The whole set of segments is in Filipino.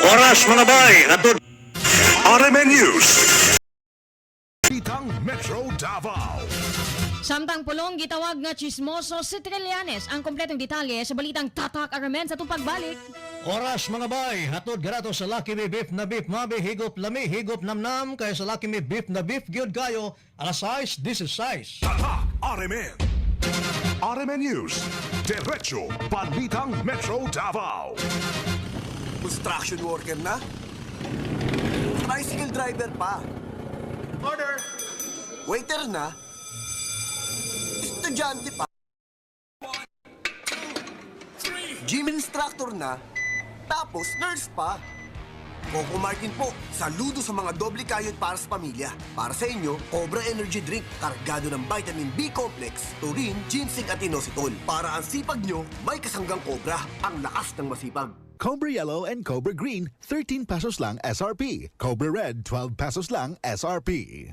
Oras mga bay, atod RMN News. Balitang Metro Davao. Samtang pulong gitawag nga chismoso si Trillanes ang kompletong detalye sa balitang tatak RMN sa itong pagbalik. Oras mga bay, hatod garato sa Lucky Me Beef na beef mabi higop lami higop namnam kaya sa Lucky Me Beef na beef gyud kayo alas 6 this is size. Tatak RMN. RMN News. Diretso Balitang Metro Davao. Construction worker na? Tricycle driver pa? Order! Waiter na? Estudyante pa? Gym instructor na? Tapos nurse pa? Coco Martin po, saludo sa mga doble kayod para sa pamilya. Para sa inyo, Cobra Energy Drink, kargado ng vitamin B complex, taurine, ginseng at inositol. Para ang sipag nyo, may kasanggang Cobra, ang lakas ng masipag. Cobra Yellow and Cobra Green, 13 pesos lang SRP. Cobra Red, 12 pesos lang SRP.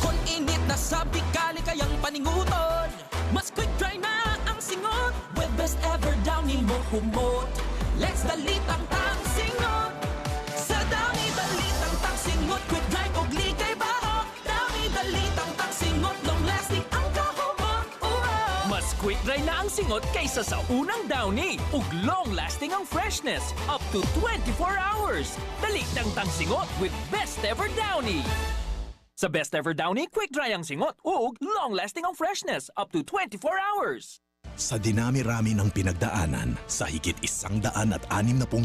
Kung init na sabi kalikayang paninguton, mas quick dry na ang singot. With best ever downy mo humot, let's dalitang tang singot. Sa dami dalitang tang singot, quick dry o glikay bahok. Dami dalitang tang singot, long lasting ang kahumot. Mas quick dry na ang singot kaysa sa unang downy. Ug long lasting ang freshness, up to 24 hours. Dalitang tang singot with best ever downy. Sa Best Ever Downy, quick dry ang singot ug long-lasting ang freshness up to 24 hours. Sa dinami-rami ng pinagdaanan sa higit 160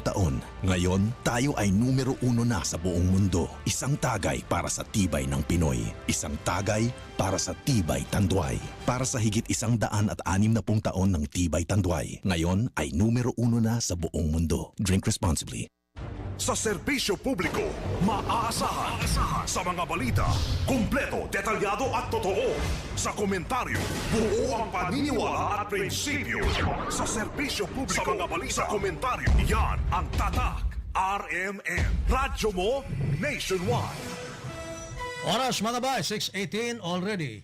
taon, ngayon tayo ay numero 1 na sa buong mundo. Isang tagay para sa tibay ng Pinoy. Isang tagay para sa tibay Tanduay. Para sa higit 160 taon ng tibay Tanduay, ngayon ay numero 1 na sa buong mundo. Drink responsibly. Sa serbisyo publiko, maaasahan. Sa mga balita, kumpleto, detalyado at totoo. Sa komentaryo, buo ang paniniwala at prinsipyo. Sa serbisyo publiko, sa mga balita, sa komentaryo, yan ang tatak RMN. Radyo mo nationwide. Oras mga bay, 6:18 already.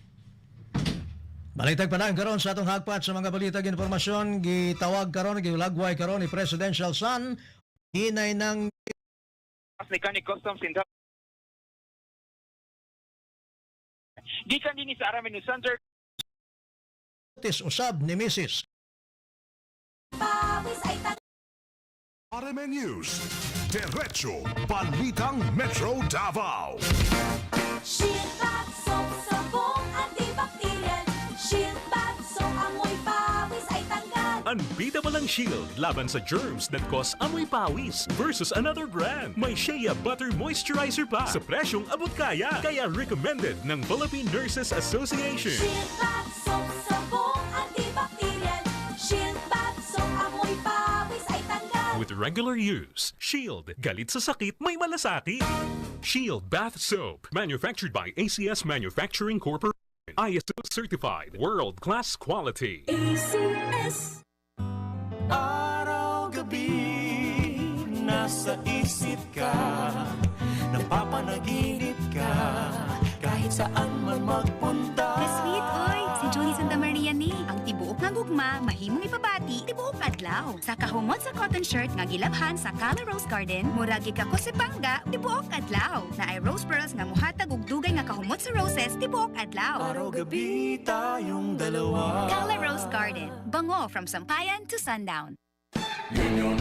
Balitag pa na karon sa atong hagpat sa mga balitag informasyon gitawag karon gilagway karon ni Presidential Son hinay ng Mechanic Customs in Gikan din sa Aramenu Center. usab ni Mrs. RMN News. Diretso Balitang Metro Davao. Shield Bath Soap, sabong antibacterial. Shield Bath Soap, amoy pawis ay tanggal. Unbeatable ang Shield laban sa germs that cause amoy pawis versus another brand. May Shea Butter Moisturizer pa sa presyong abot kaya. Kaya recommended ng Philippine Nurses Association. Shield Bath Soap, sabong antibacterial. Shield Bath Soap, amoy pawis ay tanggal. With regular use, Shield, galit sa sakit, may malasakit. Shield Bath Soap, manufactured by ACS Manufacturing Corporation. ISO certified, world-class quality. ACS. Araw-gabi, nasa isip ka, napapanaginip ka, kahit saan man magpunta. Sweet, oy! Si Julie Santa Maria ni. Ang tibuok nga gugma, mahimong ipabati, tibuok adlaw. Sa kahumot sa cotton shirt nga gilabhan sa Cala Rose Garden, muragi ka ko si Bangga, tibuok adlaw. Na ay rose pearls nga muhatag og dugay nga kahumot sa roses, tibuok adlaw. Araw-gabi tayong dalawa. Cala Rose Garden, bango from sampayan to sundown. Union,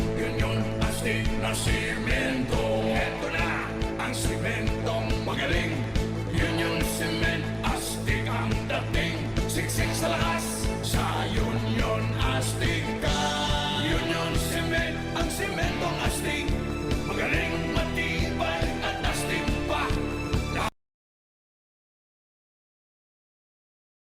astig na simento.